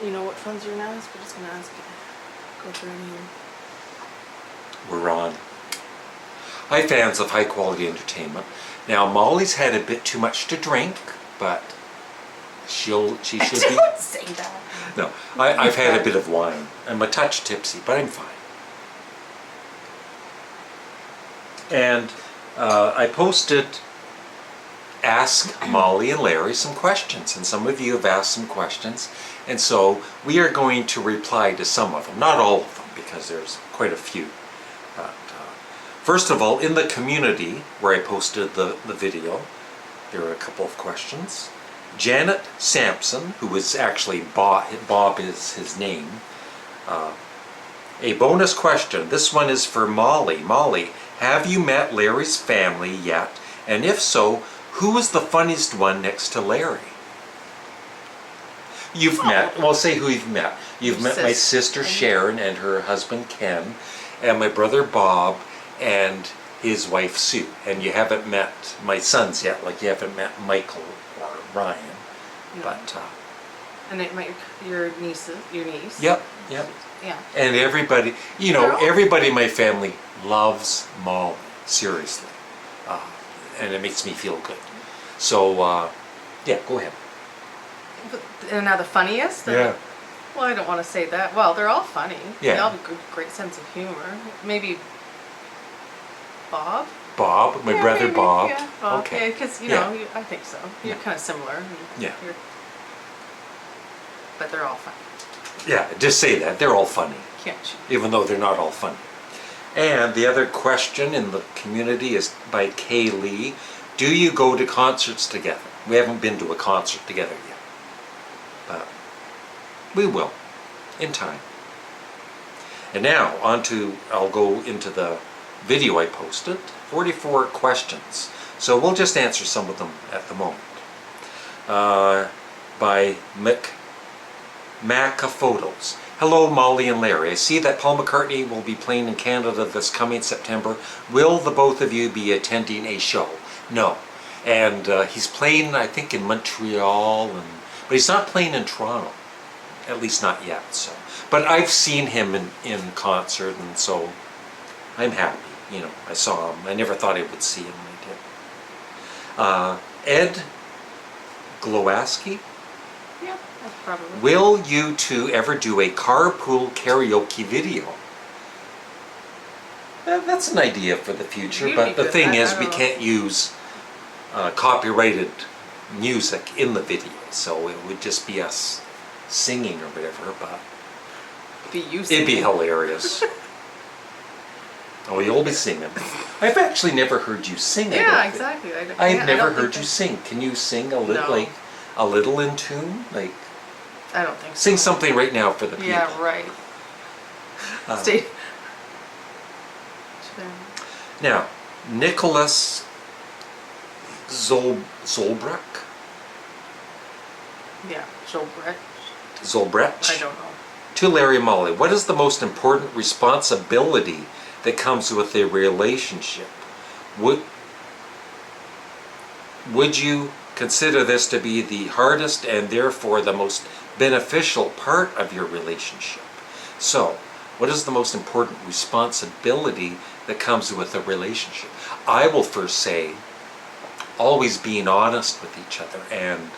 you know which ones you're gonna ask? We're just gonna ask. Go through any. We're on. Hi, fans of high quality entertainment. Now, Mollie's had a bit too much to drink, but she should be. Don't say that. No, I've had a bit of wine. I'm a touch tipsy, but I'm fine. And I posted Ask Mollie and Larry some questions, and some of you have asked some questions, and so we are going to reply to some of them, not all of them, because there's quite a few. But, first of all, in the community where I posted the video, there are a couple of questions. Janet Sampson, who was actually Bob is his name. A bonus question. This one is for Mollie. Mollie, have you met Larry's family yet? And if so, who is the funniest one next to Larry? You've met. Well, say who you've met. You've met my sister Sharon and her husband Ken, and my brother Bob and his wife Sue. And you haven't met my sons yet, like you haven't met Michael or Ryan. No. But and it might your niece. Yep. Yeah. And everybody, you know, everybody in my family loves Mollie, seriously, and it makes me feel good. So, yeah, go ahead. And now the funniest. Yeah. Well, I don't want to say that. Well, they're all funny. Yeah. They all have a great sense of humor. Maybe Bob. Bob, my brother maybe, Bob. Yeah, Bob. Okay. Because know, I think so. You're kind of similar. Yeah. But they're all funny. Yeah, just say that. They're all funny. Can't you? Even though they're not all funny. And the other question in the community is by Kay Lee. Do you go to concerts together? We haven't been to a concert together yet. But we will, in time. And now, I'll go into the video I posted. 44 questions. So we'll just answer some of them at the moment. By Maca Photos. Hello, Mollie and Larry. I see that Paul McCartney will be playing in Canada this coming September. Will the both of you be attending a show? No. And he's playing, I think, in Montreal, but he's not playing in Toronto. At least not yet. So, but I've seen him in concert, and so I'm happy. You know, I saw him. I never thought I would see him. I did. Ed Glowaski. Yeah, probably. Will you two ever do a carpool karaoke video? That's an idea for the future, but the thing is we can't use copyrighted music in the video, so it would just be us singing or whatever, but it'd be hilarious. Oh, you'll be singing. I've actually never heard you sing. Yeah, exactly. I've never heard you sing. Can you sing a little, like a little in tune, like? I don't think so. Sing something right now for the people. Yeah, right. Stay. Now, Nicholas Zolbrek. Yeah, Zolbrek. Zolbrek. I don't know. To Larry and Mollie, what is the most important responsibility that comes with a relationship? Would you consider this to be the hardest and therefore the most beneficial part of your relationship? So, what is the most important responsibility that comes with a relationship? I will first say, always being honest with each other and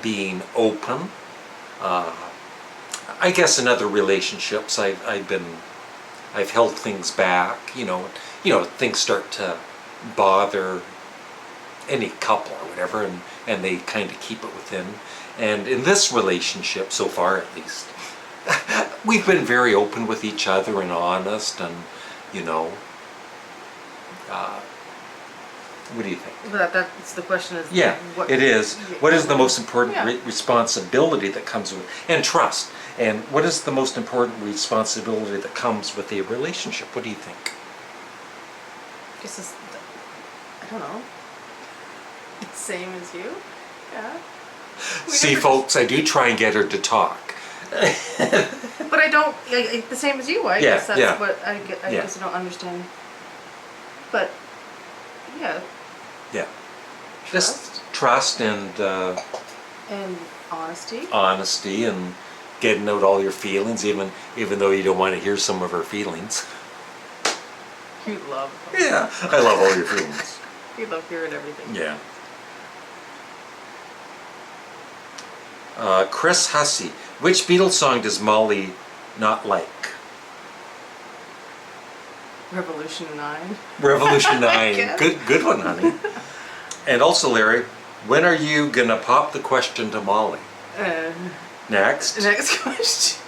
being open. I guess in other relationships, I've held things back. You know, things start to bother any couple or whatever, and they kind of keep it within. And in this relationship, so far at least, we've been very open with each other and honest, and what do you think? That's the question. Is yeah, it is. What is the most important responsibility that comes with, and trust? And what is the most important responsibility that comes with a relationship? What do you think? I don't know. Same as you? Yeah. See, folks, I do try and get her to talk. But I don't, the same as you. I guess that's what I guess I don't understand. But, yeah. Yeah. Just trust and honesty. Honesty and getting out all your feelings, even though you don't want to hear some of her feelings. You love them. Yeah, I love all your feelings. You love hearing everything. Yeah. Chris Hussey, which Beatles song does Mollie not like? Revolution 9. Revolution 9. Good one, honey. And also, Larry, when are you gonna pop the question to Mollie? Next. Next question.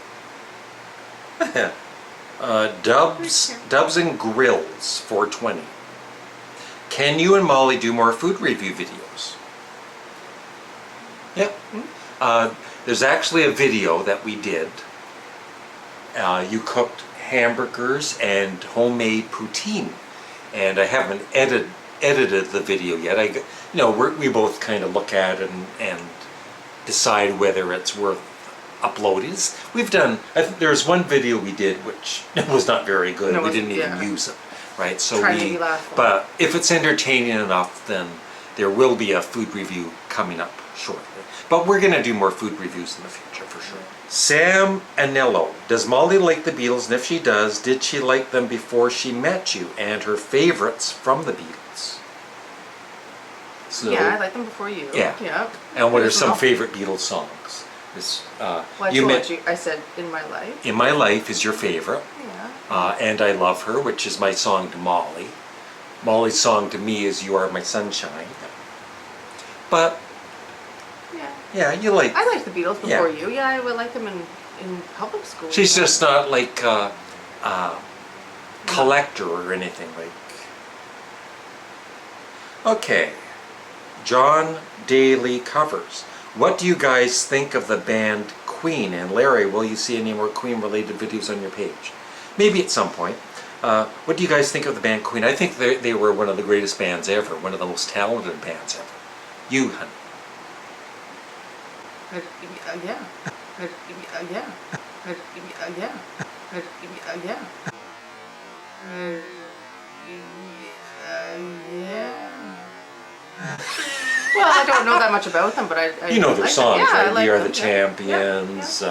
Dubs and Grills 420. Can you and Mollie do more food review videos? Yep. There's actually a video that we did. You cooked hamburgers and homemade poutine, and I haven't edited the video yet. We both kind of look at it and decide whether it's worth uploading. We've done. There's one video we did which was not very good. No, we didn't even use it, right? So but if it's entertaining enough, then there will be a food review coming up shortly. But we're going to do more food reviews in the future for sure. Sam Anello, does Mollie like the Beatles? And if she does, did she like them before she met you? And her favorites from the Beatles? So, yeah, I liked them before you. Yeah. Yep. And what are some favorite Beatles songs? I said In My Life. In My Life is your favorite. Yeah. And I Love Her, which is my song to Mollie. Mollie's song to me is You Are My Sunshine. But yeah, you like... I liked the Beatles before you. Yeah, I would like them in public school. She's just not like a collector or anything like... Okay. John Daly Covers. What do you guys think of the band Queen? And Larry, will you see any more Queen-related videos on your page? Maybe at some point. What do you guys think of the band Queen? I think they were one of the greatest bands ever. One of the most talented bands ever. You, honey. Yeah. Well, I don't know that much about them, but I you know their songs, right? Like We Are them. the Champions,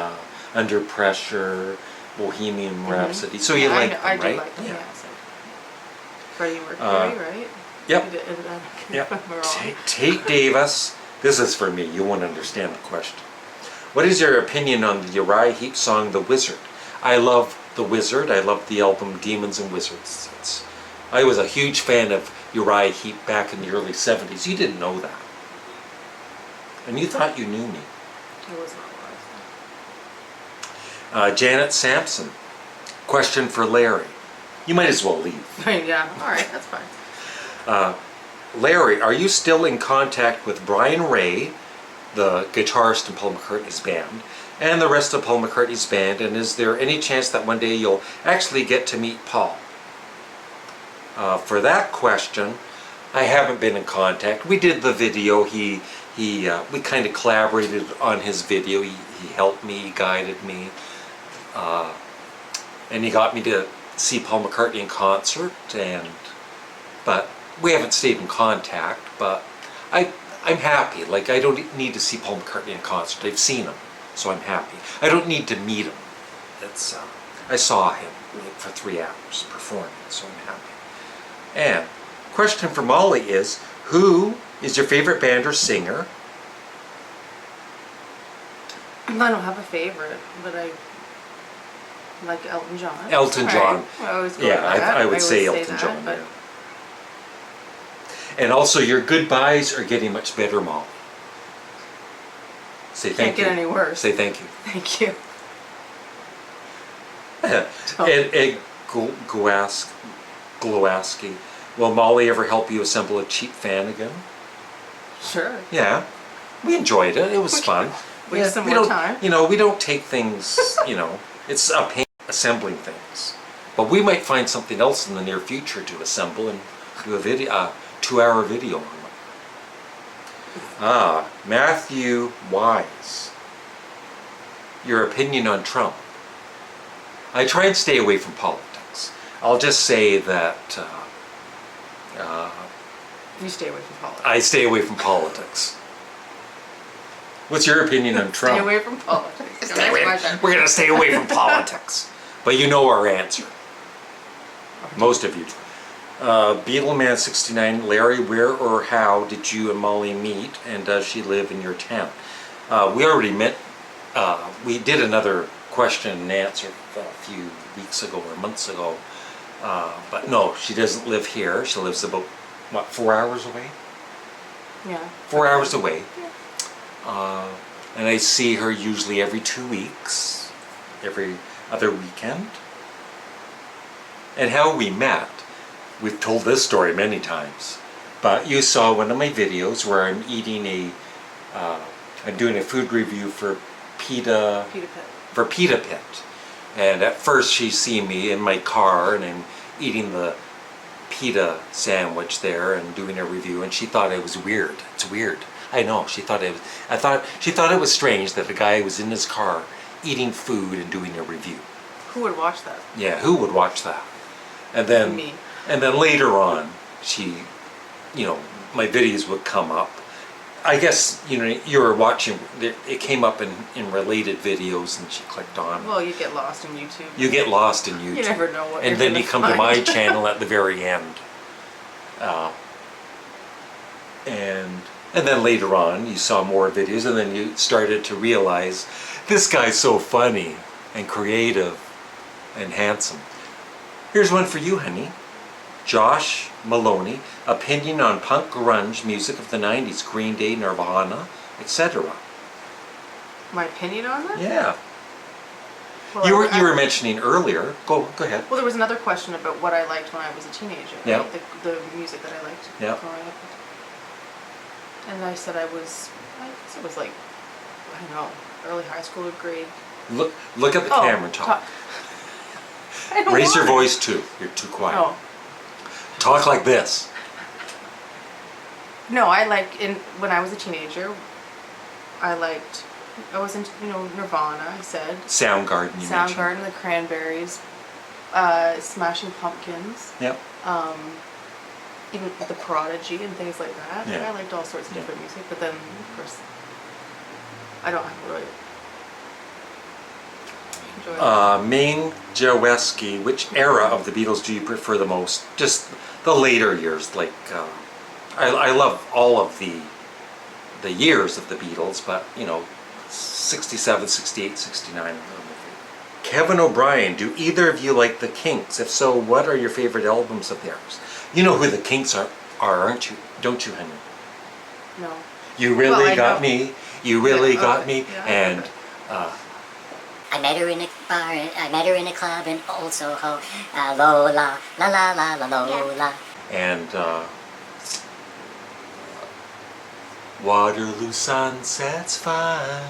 Under Pressure, Bohemian Rhapsody. So you like them, right? I do like them, yeah. So. Freddie Mercury, right? Yep. Yep. Tate Davis. This is for me. You won't understand the question. What is your opinion on the Uriah Heep song, The Wizard? I love The Wizard. I love the album Demons and Wizards. I was a huge fan of Uriah Heep back in the early 70s. You didn't know that. And you thought you knew me. It was not what I Janet Sampson. Question for Larry. You might as well leave. Yeah, alright, that's fine. Larry, are you still in contact with Brian Ray, the guitarist in Paul McCartney's band, and the rest of Paul McCartney's band, and is there any chance that one day you'll actually get to meet Paul? For that question, I haven't been in contact. We did the video. We kind of collaborated on his video. He helped me, he guided me, and he got me to see Paul McCartney in concert. But we haven't stayed in contact. But I'm happy. Like, I don't need to see Paul McCartney in concert. I've seen him, so I'm happy. I don't need to meet him. I saw him for 3 hours performing, so I'm happy. And question for Mollie is, who is your favorite band or singer? I don't have a favorite, but I like Elton John. Elton John. I always go yeah, I would say Elton John. But... Yeah. And also, your goodbyes are getting much better, Mollie. Say thank you. Can't get any worse. Say thank you. Thank you. Ed Glowaski. Will Mollie ever help you assemble a cheap fan again? Sure. Yeah. We enjoyed it. It was fun. Waste some more time. We don't take things, it's a pain assembling things. But we might find something else in the near future to assemble and do a video, 2-hour video on it. Matthew Wise. Your opinion on Trump? I try and stay away from politics. I'll just say that you stay away from politics. I stay away from politics. What's your opinion on Trump? Stay away from politics. We're going to stay away from politics. But you know our answer. Most of you. Beatleman 69, Larry, where or how did you and Mollie meet, and does she live in your town? We already met. We did another question and answer a few weeks ago or months ago. But no, she doesn't live here. She lives about, 4 hours away? Yeah. 4 hours away. Yeah. And I see her usually every 2 weeks, every other weekend. And how we met, we've told this story many times, but you saw one of my videos where I'm eating I'm doing a food review for Pita Pit. And at first she's seen me in my car and I'm eating the pita sandwich there and doing a review, and she thought it was weird. It's weird. I know, she thought it was strange that a guy was in his car eating food and doing a review. Who would watch that? Yeah, who would watch that? And then Me. And then later on, my videos would come up. I guess, you were watching, it came up in related videos and she clicked on. Well, you get lost in YouTube. You get lost in YouTube. You never know what and you're then gonna you come find. to my channel at the very end. And then later on, you saw more videos, and then you started to realize, this guy's so funny and creative and handsome. Here's one for you, honey. Josh Maloney, opinion on punk grunge music of the 90s, Green Day, Nirvana, etc. My opinion on that? Yeah. Well, You were mentioning earlier. Go ahead. Well, there was another question about what I liked when I was a teenager. Right? Yeah. The music that I liked Yeah. growing up. And I said I guess it was like, I don't know, early high school or grade. Look at the camera and talk. I don't Raise your want it. voice too. You're too quiet. Oh. Talk like this. No, when I was a teenager, I was into, Nirvana, I said. Soundgarden, you mentioned. Soundgarden, the Cranberries, Smashing Pumpkins. Yep. Even the Prodigy and things like that. Yeah. I liked all sorts of different music, but then, of course, I don't have really enjoyed it. Maine Jaweski, which era of the Beatles do you prefer the most? Just the later years, like, I love all of the years of the Beatles, but, 67, 68, 69. Kevin O'Brien, do either of you like the Kinks? If so, what are your favorite albums of theirs? You know who the Kinks are, aren't you? Don't you, Henry? No. You really I got know. me. You really got okay. me. Yeah, And I met her in a bar, I met her in a club in Old Soho. Lola, la la la la Lola. and Waterloo sunsets fine.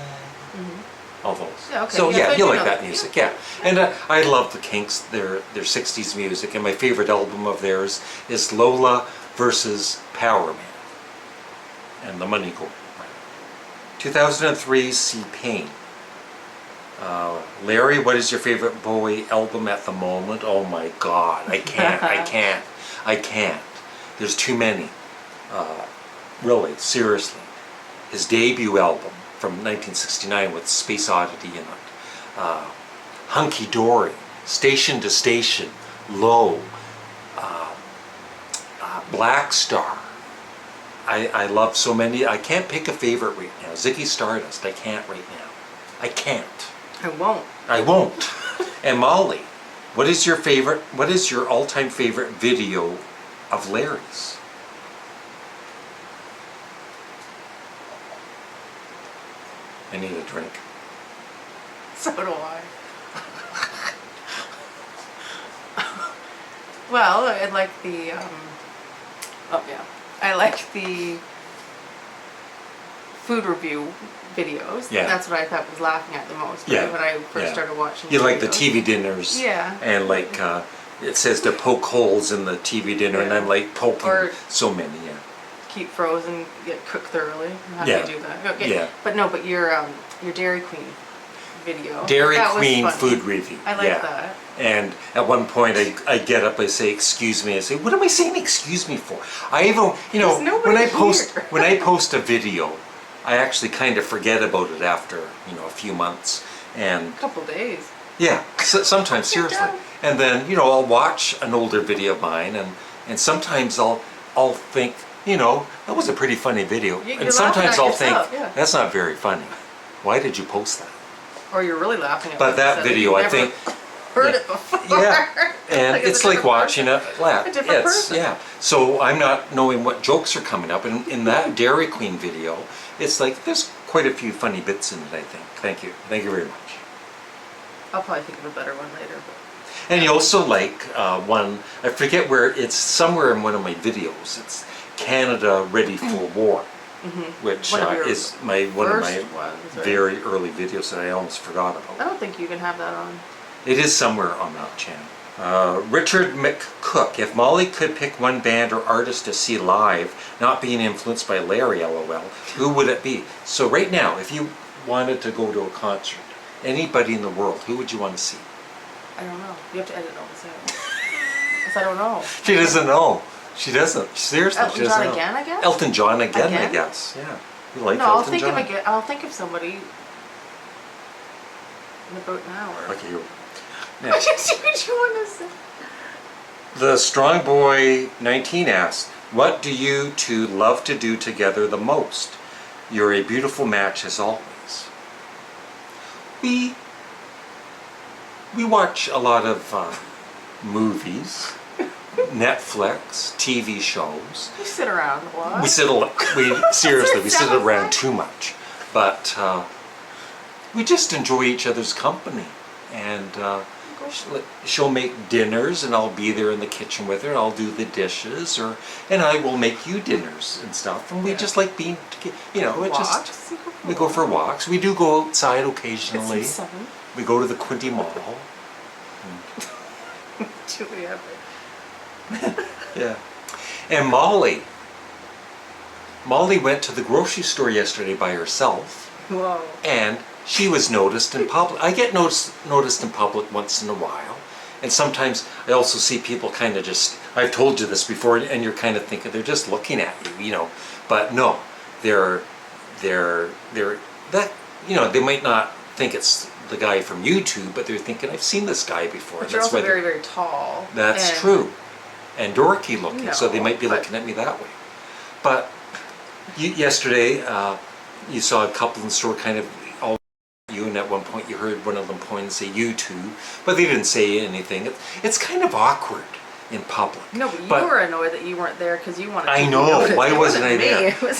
All those. Yeah, okay. So Yeah, yeah, so you you like know that that. music, yeah. And I love the Kinks, their 60s music, and my favorite album of theirs is Lola versus Power Man and the Money Gold. 2003, See Pain. Larry, what is your favorite Bowie album at the moment? Oh my God, I can't. There's too many. Really, seriously. His debut album from 1969 with Space Oddity in it. Hunky Dory, Station to Station, Low, Black Star. I love so many. I can't pick a favorite right now. Ziggy Stardust, I can't right now. I can't. I won't. And Mollie, what is your all-time favorite video of Larry's? I need a drink. So do I. Well, I like the, I like the food review videos. Yeah. That's what I thought was laughing at the most Yeah. when I first started watching You like the videos. TV dinners. Yeah. And like, it says to poke holes in the TV dinner, and Yeah. I'm like poking Or- so many, yeah. Keep frozen, get cooked thoroughly. How Yeah. do you do that? Okay. Yeah. But no, but your Dairy Queen video. Dairy that was Queen funny. food review. I like yeah. that. And at one point I get up, I say, excuse me. I say, what am I saying excuse me for? I even, There's nobody here. when I post a video, I actually kind of forget about it after, a few months. And A couple days. yeah, sometimes seriously. done. And then, you know, I'll watch an older video of mine, and sometimes I'll think, you know, that was a pretty funny video. You're And sometimes laughing I'll at think, yourself, yeah. that's not very funny. Why did you post that? Or you're really laughing at But what that you said. video, You've I never think, heard yeah. it before. Yeah, and Like it's like different watching person. a laugh. A different person. Yeah, so I'm not knowing what jokes are coming up. And in that Dairy Queen video, it's like there's quite a few funny bits in it, I think. Thank you very much. I'll probably think of a better one later. But And you also like one, I forget where, it's somewhere in one of my videos. It's Canada Ready for War, which One of your is one of my first ones, right? very early videos that I almost forgot I about. don't think you can have that on. It is somewhere on that channel. Richard McCook, if Mollie could pick one band or artist to see live, not being influenced by Larry, LOL, who would it be? So right now, if you wanted to go to a concert, anybody in the world, who would you want to see? I don't know. You have to edit all this out. Because I don't know. She doesn't know. She doesn't. Seriously, she Elton doesn't John know. again, I guess? Elton John again, I Again? guess. Yeah. You like No, I'll Elton think John? of again. I'll think of somebody in about an hour. Okay, you. What did you want to say? The Strong Boy 19 asks, what do you two love to do together the most? You're a beautiful match as always. We watch a lot of movies, Netflix, TV shows. You sit around a lot. We seriously, we sit around too much. But we just enjoy each other's company. And she'll make dinners, and I'll be there in the kitchen with her, and I'll do the dishes, and I will make you dinners and stuff. And we just like being, you know, it just, Walks. we go for walks. We do go outside occasionally. Get some sun. We go to the Quinty Mall. Do we ever? Yeah. And Mollie went to the grocery store yesterday by herself. Whoa. And she was noticed in public. I get noticed in public once in a while. And sometimes I also see people kind of just, I've told you this before, and you're kind of thinking they're just looking at you, you know. But no, they're that, you know, they might not think it's the guy from YouTube, but they're thinking, I've seen this guy before. But you're also very, very tall. That's and true. And dorky looking, No, so they might be but- looking at me that way. But yesterday, you saw a couple in the store kind of all you, and at one point you heard one of them point and say YouTube, but they didn't say anything. It's kind of awkward in public. No, but you were annoyed that you weren't there because you wanted to I be know, noticed. why It wasn't I me. there? It was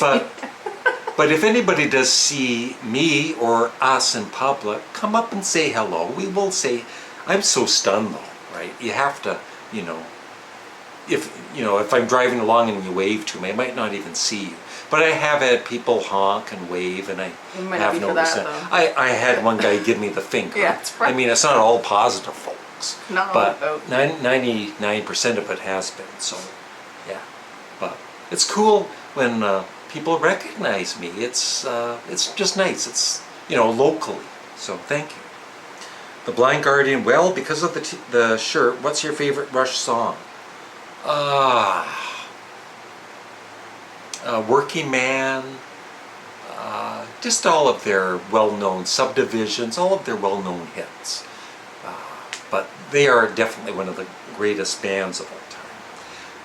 But if anybody does see me or us in public, come up and say hello. We will say, I'm so stunned though, right? You have to, you know, if I'm driving along and you wave to me, I might not even see you. But I have had people honk and wave, and I It might not have be for noticed that, that. though. I had one guy give me the finger. Yeah, it's right. I mean, it's not all positive, folks. Not all but about. 99% of it has been, so yeah. But it's cool when people recognize me. It's just nice. It's, you know, locally. So thank you. The Blind Guardian, well, because of the shirt, what's your favorite Rush song? Working Man, just all of their well-known subdivisions, all of their well-known hits. But they are definitely one of the greatest bands of all time.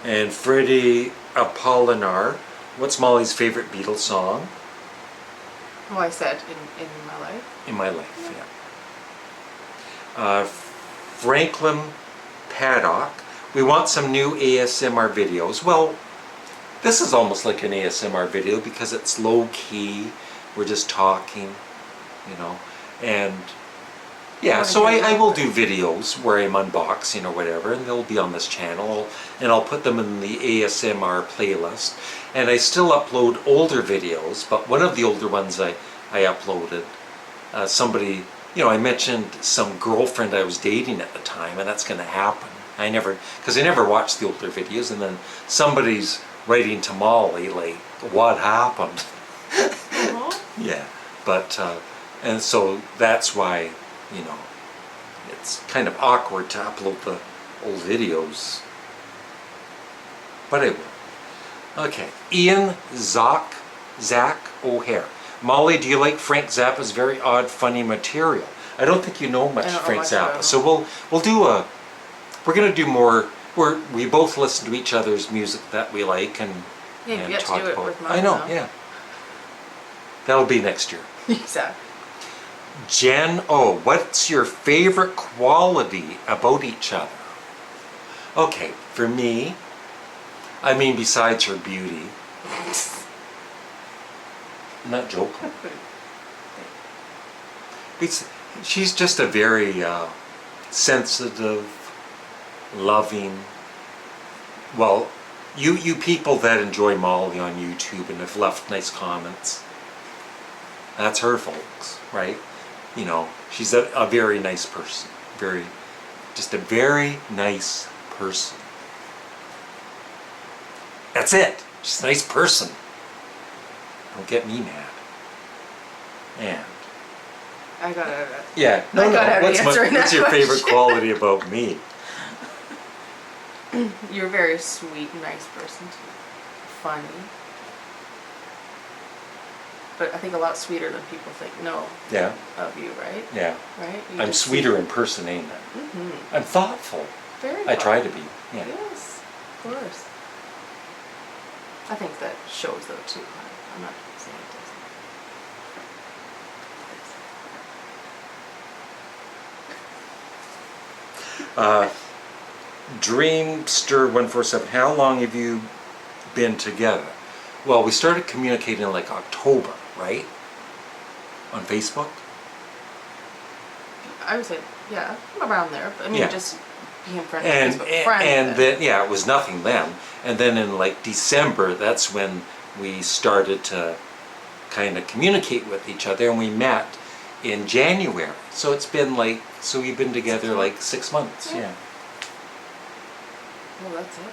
And Freddie Apolinar, what's Mollie's favorite Beatles song? Oh, I said in my life. In my life, yeah. Franklin Paddock, we want some new ASMR videos. Well, this is almost like an ASMR video because it's low-key. We're just talking, you know. And yeah, so I will do videos where I'm unboxing or whatever, and they'll be on this channel, and I'll put them in the ASMR playlist. And I still upload older videos, but one of the older ones I uploaded, somebody, you know, I mentioned some girlfriend I was dating at the time, and that's going to happen. Because I never watched the older videos, and then somebody's writing to Mollie, like, what happened? Yeah, but, and so that's why, you know, it's kind of awkward to upload the old videos. But I will. Okay, Ian Zach O'Hare. Mollie, do you like Frank Zappa's very odd, funny material? I don't think you know much I don't know Frank much Zappa. about him. So we're going to do more where we both listen to each other's music that we like and Yeah, and you have talk to do it about. with mine. I know, though. yeah. That'll be next year. Exactly. Jen O, what's your favorite quality about each other? Okay, for me, I mean besides her beauty, I'm not joking. She's just a very sensitive, loving, well, you people that enjoy Mollie on YouTube and have left nice comments, that's her folks, right? You know, she's a very nice person. Just a very nice person. That's it. She's a nice person. Don't get me mad. And I got it. yeah, I got out of answering that what's your favorite question. quality about me? You're a very sweet, nice person too. Funny. But I think a lot sweeter than people think Yeah, of you, right? yeah. Right? You I'm just sweeter in person, ain't I? Mm-hmm. I'm thoughtful. Very I try to thoughtful. be. Yeah. Yes, of course. I think that shows though too. I'm not saying it doesn't. Dreamster147, how long have you been together? Well, we started communicating in like October, right? On Facebook? I would say, yeah, around there. I mean, Yeah. just being friends. And Facebook friend. and then yeah, it was nothing then. And then in like December, that's when we started to kind of communicate with each other, and we met in January. So it's been like, so we've been together like 6 months. Yeah. Yeah. Well, that's it.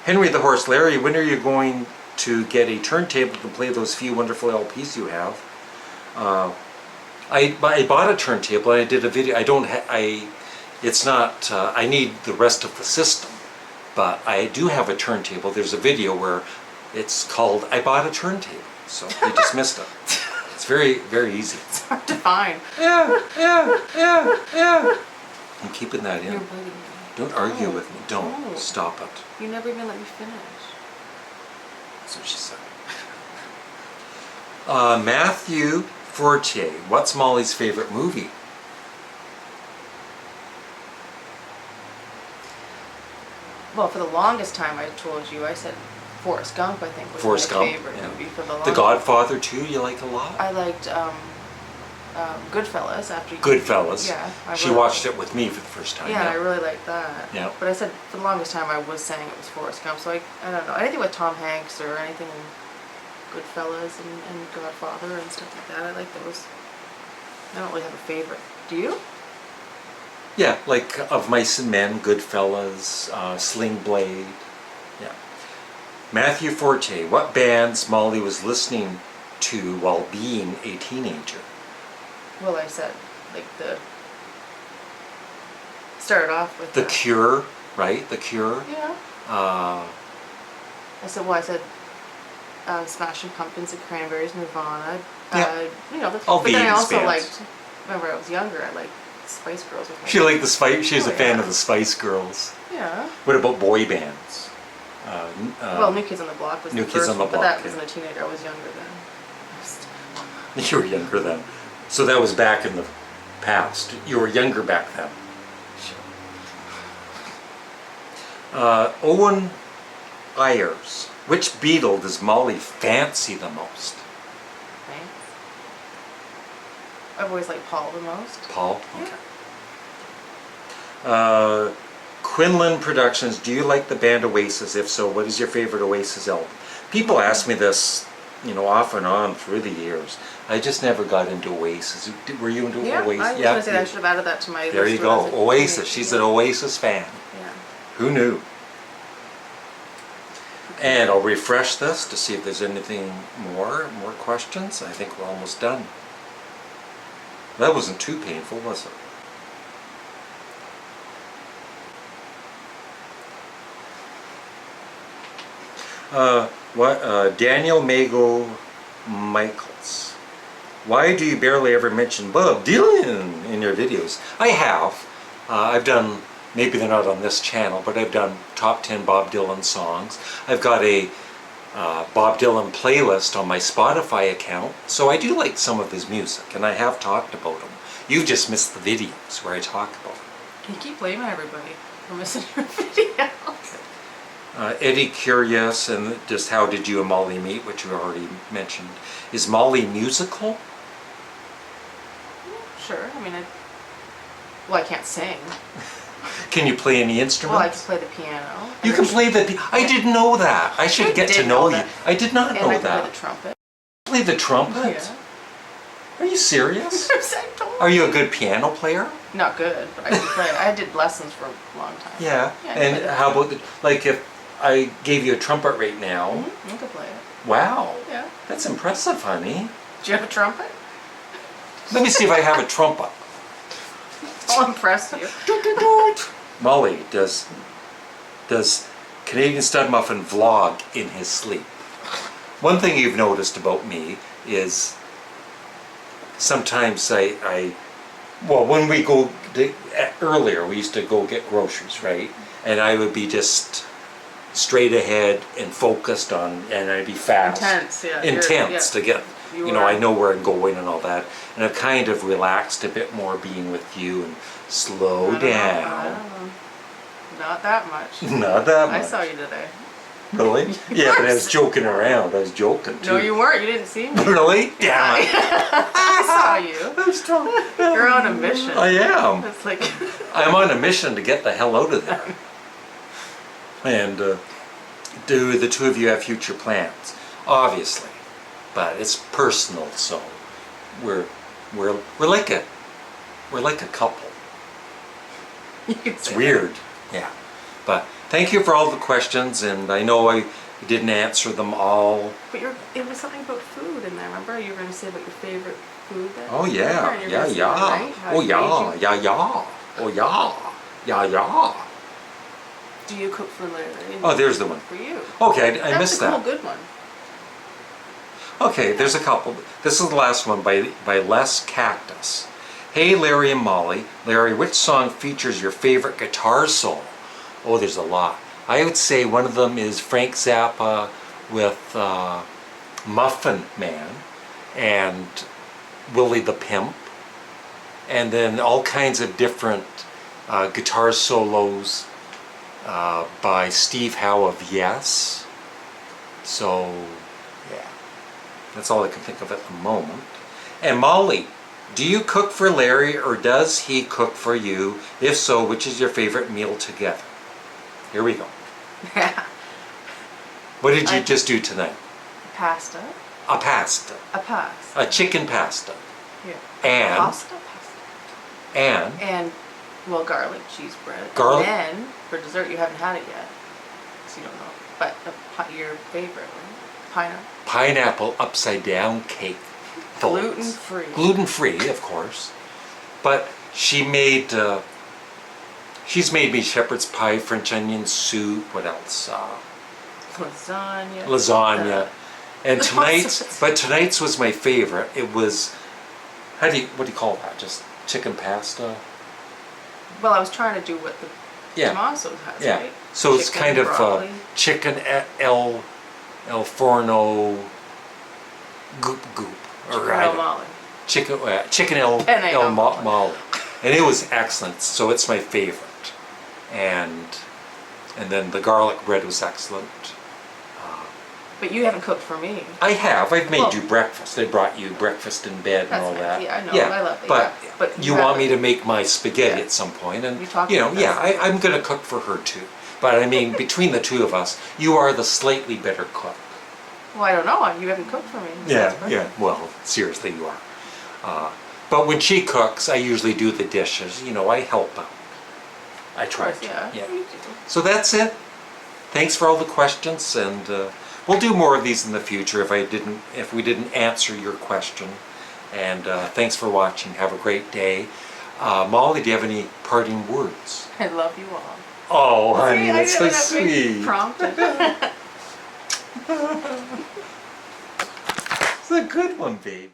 Henry the Horse, Larry, when are you going to get a turntable to play those few wonderful LPs you have? I bought a turntable. I did a video. It's not. I need the rest of the system, but I do have a turntable. There's a video where it's called "I Bought a Turntable," so you just missed it. It's very, very easy. It's hard to find. Yeah. I'm keeping that in. You're biting me. Don't argue No. with me. Don't. No. Stop it. You never even let me finish. That's what she said. Matthew Fortier, what's Mollie's favorite movie? Well, for the longest time, I told you, I said Forrest Gump, I think, was Forrest my Gump, favorite yeah. movie for the The longest. Godfather too, you like a lot? I liked Goodfellas after you. Goodfellas. Yeah. She watched it with me for the first time. Yeah, and I really liked that. Yeah. But I said for the longest time I was saying it was Forrest Gump, so I don't know. Anything with Tom Hanks or anything in Goodfellas and Godfather and stuff like that, I like those. I don't really have a favorite. Do you? Yeah, like Of Mice and Men, Goodfellas, Sling Blade. Yeah. Matthew Forte, what bands Mollie was listening to while being a teenager? Well, I said like started off with The Cure, right? The Cure. Yeah. Uh, I said Smashing Pumpkins, the Cranberries, Nirvana. Yeah. But then I 80s also bands. liked. Remember, I was younger. I liked Spice Girls. With my she liked the Spice. She was Oh, a fan yeah. of the Spice Girls. Yeah. What about boy bands? Well, New Kids on the Block was New the Kids first on the one, but Block, that wasn't a teenager. I was younger then. You were younger then. So that was back in the past. You were younger back then. Owen Ayers. Which Beatle does Mollie fancy the most? Thanks. I've always liked Paul the most. Paul? Yeah. Okay. Quinlan Productions. Do you like the band Oasis? If so, what is your favorite Oasis album? People ask me this, off and on through the years. I just never got into Oasis. Were you into Yeah, Oasis? I was going to say that I should have added that to my There list. you go. as a Oasis. teenager. She's an Oasis fan. Yeah. Who knew? And I'll refresh this to see if there's anything more questions. I think we're almost done. That wasn't too painful, was it? Daniel Mago Michaels. Why do you barely ever mention Bob Dylan in your videos? I have. I've done, maybe they're not on this channel, but I've done top 10 Bob Dylan songs. I've got a Bob Dylan playlist on my Spotify account, so I do like some of his music, and I have talked about him. You've just missed the videos where I talk about him. You keep blaming everybody for missing your video. Eddie Curious, and just how did you and Mollie meet, which you already mentioned. Is Mollie musical? Sure, I mean, well, I can't sing. Can you play any Well, I instruments? can play the piano. You can play the I didn't know that. I should get to did know know you. that. I did not And know I can that. play the trumpet. Play the trumpet? Yeah. Are you serious? I told Are you a good piano player? Not good, but I can play. I did lessons for a long time. Yeah. Yeah, I can And play the- how about like if I gave you a trumpet right now? Mhm, you can play it. Wow. Yeah. That's impressive, honey. Do you have a trumpet? Let me see if I have a trumpet. I'll impress you. Mollie, does Canadian Studmuffin vlog in his sleep? One thing you've noticed about me is sometimes well, when we go earlier, we used to go get groceries, right? And I would be just straight ahead and focused on, and I'd be fast. Intense, yeah. Intense to get, You you know, are. I know where I'm going and all that. And I've kind of relaxed a bit more being with you and slow I don't down. know. Not that much. Not that much. I saw you today. Really? Yeah, but I was joking around. I was joking too. No, you weren't. You didn't see me. Really? Damn it. I saw you. You're on a mission. I am. It's like, I'm on a mission to get the hell out of there. And do the two of you have future plans? Obviously, but it's personal. So we're like a couple. you can It's say weird. Yeah. But thank you for all the questions, and I know I didn't answer them all. that. But it was something about food in there. Remember, you were going to say about your favorite food. That Oh you yeah, remember? And you were yeah, gonna say, yeah. right? How Oh it yeah, made you. yeah, yeah. Oh yeah, yeah, yeah. Do you cook for Larry? Oh, there's the one. For you. Okay, I That's missed a cool, that. good one. Okay, there's a couple. This is the last one by Les Cactus. Hey Larry and Mollie. Larry, which song features your favorite guitar solo? Oh, there's a lot. I would say one of them is Frank Zappa with Muffin Man and Willie the Pimp, and then all kinds of different guitar solos by Steve Howe of Yes. So, yeah, that's all I can think of at the moment. And Mollie, do you cook for Larry or does he cook for you? If so, which is your favorite meal together? Here we go. What did you just do tonight? Pasta. A pasta. A pasta. A chicken pasta. Yeah. And, Pasta. And, well, garlic cheese bread. Garlic- And then, for dessert, you haven't had it yet. So you don't know. But your favorite, right? Pineapple. pineapple upside down cake. Gluten free. Gluten free, of course. But she's made me shepherd's pie, French onion soup, what else? Lasagna. Lasagna. And all tonight's, sorts. but tonight's was my favorite. It was, what do you call that? Just chicken pasta? Well, I was trying to do what the Yeah. Tommaso's has, Yeah. right? So it's Chicken, kind of broccoli. chicken el forno goop goop. Chicken I don't- Mollie. Chicken el Penne al Mollie. Mollie. And it was excellent. So it's my favorite. And then the garlic bread was excellent. But you haven't cooked for me. I have. I've made Well- you breakfast. I brought you breakfast in bed and That's all nice. that. Yeah, I know. I love it. But, Yeah. But you you want me haven't- to make my spaghetti Yeah. at some point, and We talked you know, about yeah, that. I'm going to cook for her too. But I mean, between the two of us, you are the slightly better cook. Well, I don't know. You haven't cooked for me. So that's perfect. Well, seriously, you are. But when she cooks, I usually do the dishes. You know, I help out. I Of try course, to. yeah. Yeah. You do. So that's it. Thanks for all the questions, and we'll do more of these in the future if we didn't answer your question. And thanks for watching. Have a great day. Mollie, do you have any parting words? I love you all. Oh, honey, See, I that's so didn't have to be sweet. prompted. a good one, babe.